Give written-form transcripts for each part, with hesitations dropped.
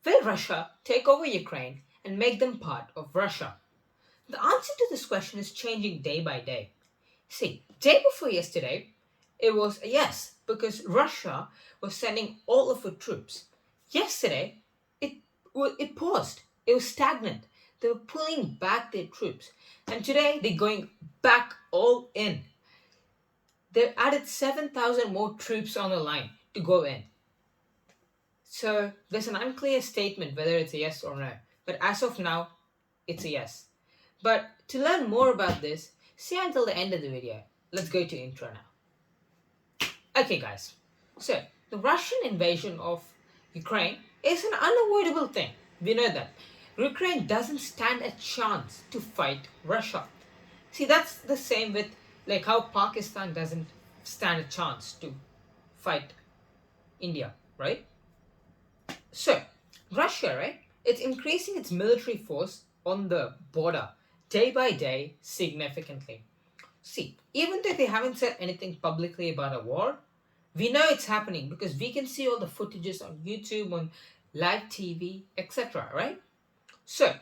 Will Russia take over Ukraine and make them part of Russia? The answer to this question is changing day by day. See, day before yesterday, it was a yes, because Russia was sending all of its troops. Yesterday, it, it paused. It was stagnant. They were pulling back their troops. And today, they're going back all in. They've added 7,000 more troops on the line to go in. So there's an unclear statement whether it's a yes or no. But as of now, it's a yes. But to learn more about this, stay until the end of the video. Let's go to intro now. Okay guys, so the Russian invasion of Ukraine is an unavoidable thing. We know that. Ukraine doesn't stand a chance to fight Russia. See, that's the same with like how Pakistan doesn't stand a chance to fight India, right? So, Russia, right? It's increasing its military force on the border day by day significantly. See, even though they haven't said anything publicly about a war, we know it's happening because we can see all the footages on YouTube, on live TV, etc., right? So,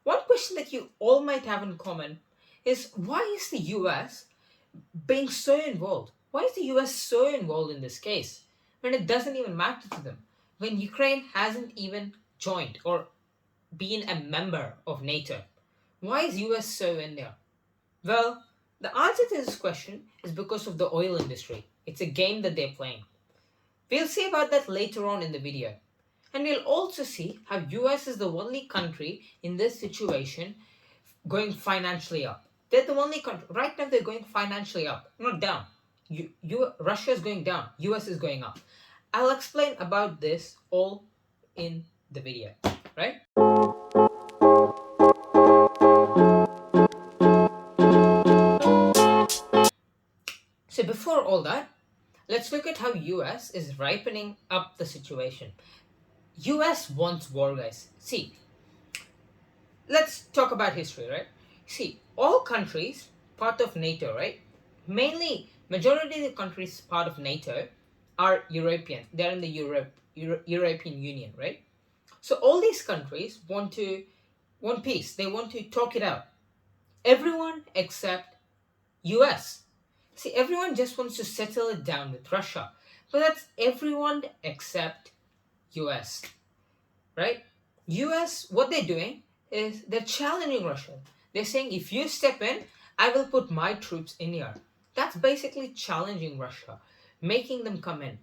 one question that you all might have in common is why is the US being so involved? Why is the US so involved in this case when it doesn't even matter to them? When Ukraine hasn't even joined or been a member of NATO? Why is US so in there? Well, the answer to this question is because of the oil industry. It's a game that they're playing. We'll see about that later on in the video. And we'll also see how US is the only country in this situation going financially up. They're the only country. Right now they're going financially up, not down. Russia is going down. US is going up. I'll explain about this all in the video, right? So before all that, let's look at how US is ripening up the situation. US wants war, guys. See, let's talk about history, right? See, all countries part of NATO, right? Majority of the countries part of NATO are European. They're in the European Union, right? So all these countries want peace. They want to talk it out. Everyone except US. See, everyone just wants to settle it down with Russia. But that's everyone except US, right? US, what they're doing is they're challenging Russia. They're saying, if you step in, I will put my troops in here. That's basically challenging Russia, making them come in,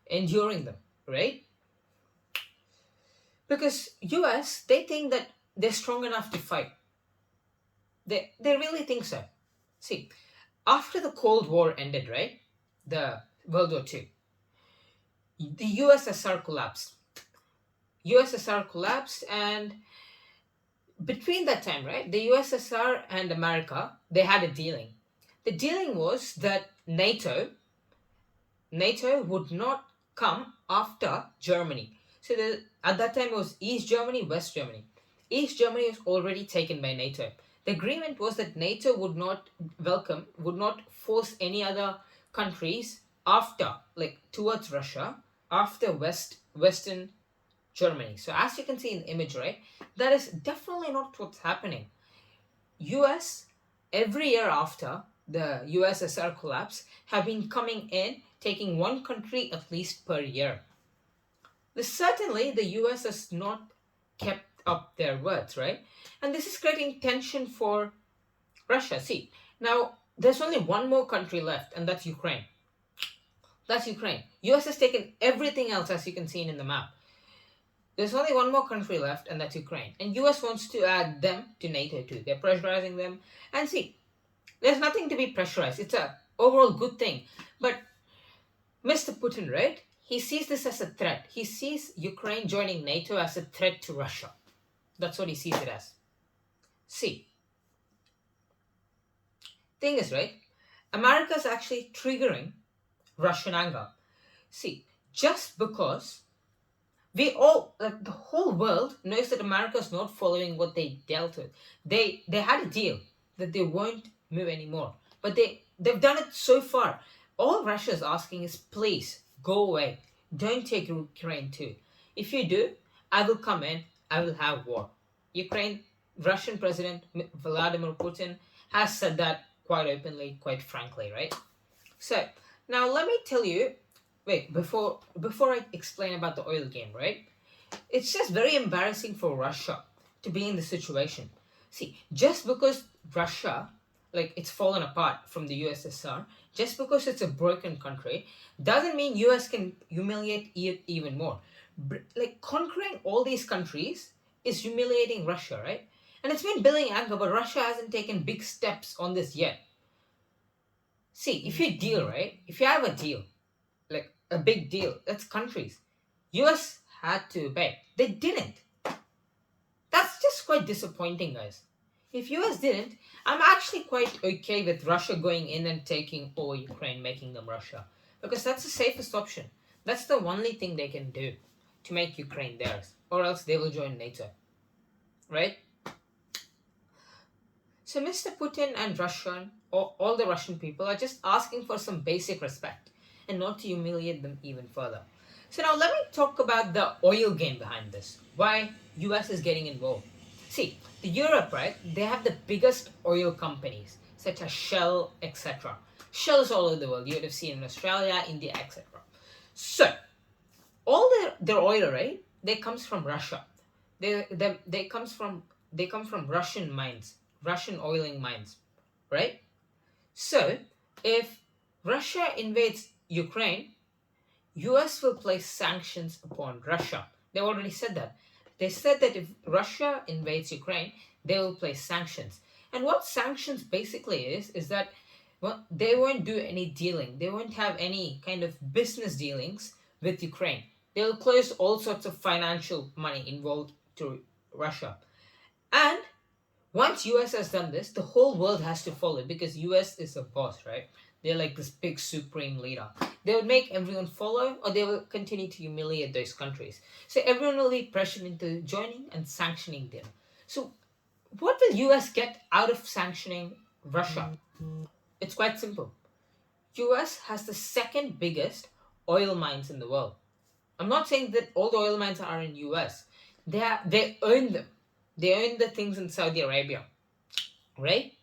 enduring them, right? Because US, they think that they're strong enough to fight. They really think so. See, after the Cold War ended, right? The World War II, the USSR collapsed. USSR collapsed, and between that time, right, the USSR and America, they had a dealing. The dealing was that NATO would not come after Germany. So at that time it was East Germany, West Germany. East Germany was already taken by NATO. The agreement was that NATO would not force any other countries after, like towards Russia, after Western Germany. So as you can see in the image, right, that is definitely not what's happening. US, every year after the USSR collapse, have been coming in, taking one country at least per year. Certainly, the US has not kept up their words, right? And this is creating tension for Russia. See, now there's only one more country left, and that's Ukraine. That's Ukraine. US has taken everything else, as you can see in the map. There's only one more country left, and that's Ukraine. And US wants to add them to NATO too. They're pressurizing them. And see, there's nothing to be pressurized. It's a overall good thing. But Mr. Putin, right? He sees this as a threat. He sees Ukraine joining NATO as a threat to Russia. That's what he sees it as. See, thing is, right? America's actually triggering Russian anger. See, just because we all, like the whole world knows that America's not following what they dealt with. They had a deal that they won't move anymore. But they've done it so far. All Russia's asking is, please, go away. Don't take Ukraine too. If you do, I will come in, I will have war. Ukraine, Russian President Vladimir Putin has said that quite openly, quite frankly, right? So now let me tell you. Wait, before I explain about the oil game, right? It's just very embarrassing for Russia to be in this situation. See, just because Russia, like it's fallen apart from the USSR, just because it's a broken country, doesn't mean US can humiliate it even more. Like conquering all these countries is humiliating Russia, right? And it's been building anger, but Russia hasn't taken big steps on this yet. See, if you deal, right? If you have a deal, like a big deal, that's countries. US had to obey. They didn't. That's just quite disappointing, guys. If US didn't, I'm actually quite okay with Russia going in and taking over Ukraine, making them Russia. Because that's the safest option. That's the only thing they can do to make Ukraine theirs. Or else they will join NATO. Right? So Mr. Putin and Russian, or all the Russian people, are just asking for some basic respect and not to humiliate them even further. So now let me talk about the oil game behind this. Why US is getting involved. See, the Europe, right? They have the biggest oil companies such as Shell, etc. Shell is all over the world. You would have seen in Australia, India, etc. So all their oil, right? They comes from Russia. They comes from they come from Russian mines, Russian oiling mines, right? So if Russia invades Ukraine, US will place sanctions upon Russia. They already said that. They said that if Russia invades Ukraine, they will place sanctions. And what sanctions basically is that, well, they won't do any dealing. They won't have any kind of business dealings with Ukraine. They'll close all sorts of financial money involved to Russia. And once US has done this, the whole world has to follow because US is a boss, right? They're like this big supreme leader. They would make everyone follow or they will continue to humiliate those countries. So everyone will be pressured into joining and sanctioning them. So what will US get out of sanctioning Russia? It's quite simple. US has the second biggest oil mines in the world. I'm not saying that all the oil mines are in US. They own them. They own the things in Saudi Arabia, right?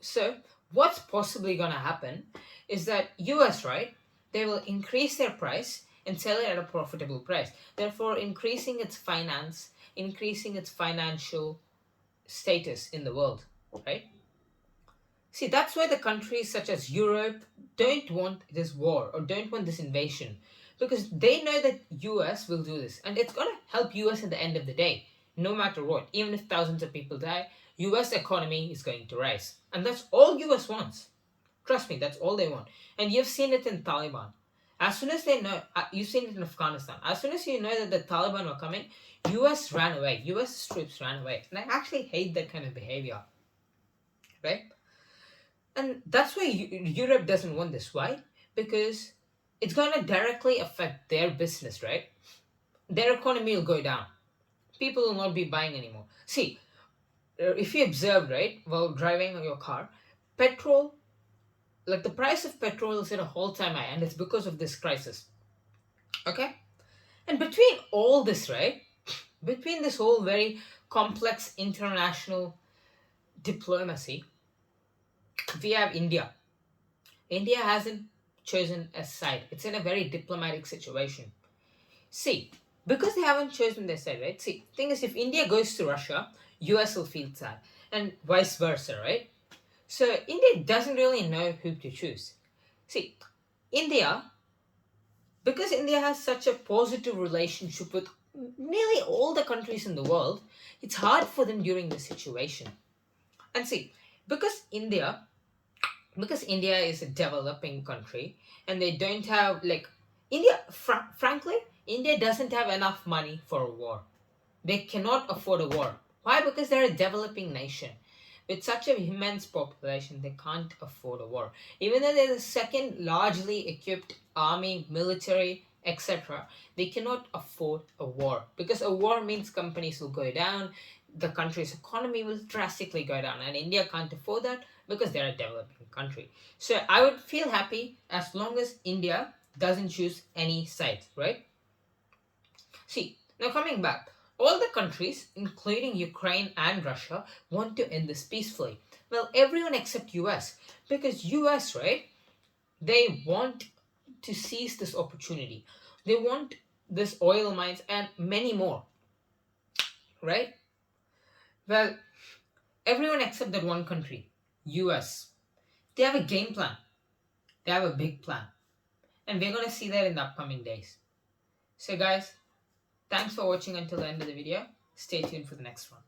So what's possibly gonna happen is that US, right? They will increase their price and sell it at a profitable price. Therefore, increasing its financial status in the world, right? See, that's why the countries such as Europe don't want this war or don't want this invasion because they know that US will do this and it's going to help US at the end of the day, no matter what. Even if thousands of people die, US economy is going to rise. And that's all US wants. Trust me, that's all they want. And you've seen it in Taliban. As soon as they know, you've seen it in Afghanistan. As soon as you know that the Taliban were coming, US ran away. US troops ran away. And I actually hate that kind of behavior, right? And that's why Europe doesn't want this. Why? Because it's going to directly affect their business, right? Their economy will go down. People will not be buying anymore. See, if you observe, right, while driving your car, petrol, like the price of petrol is at a all-time high, and it's because of this crisis. Okay? And between all this, right, between this whole very complex international diplomacy, we have India. India hasn't chosen a side. It's in a very diplomatic situation. See, because they haven't chosen their side, right? See, thing is, if India goes to Russia, US will feel sad, and vice versa, right? So India doesn't really know who to choose. See, India, because India has such a positive relationship with nearly all the countries in the world, it's hard for them during this situation. And see, because India because India is a developing country and they don't have like frankly, India doesn't have enough money for a war. They cannot afford a war. Why? Because they're a developing nation. With such an immense population, they can't afford a war. Even though they're the second largely equipped army, military, etc., they cannot afford a war. Because a war means companies will go down, the country's economy will drastically go down, and India can't afford that because they're a developing country. So I would feel happy as long as India doesn't choose any side, right? See, Now, coming back, all the countries, including Ukraine and Russia, want to end this peacefully. Well, everyone except US, because US, right? They want to seize this opportunity. They want this oil mines and many more, right? Well, everyone except that one country, US. They have a game plan. They have a big plan. And we're going to see that in the upcoming days. So, guys, thanks for watching until the end of the video. Stay tuned for the next one.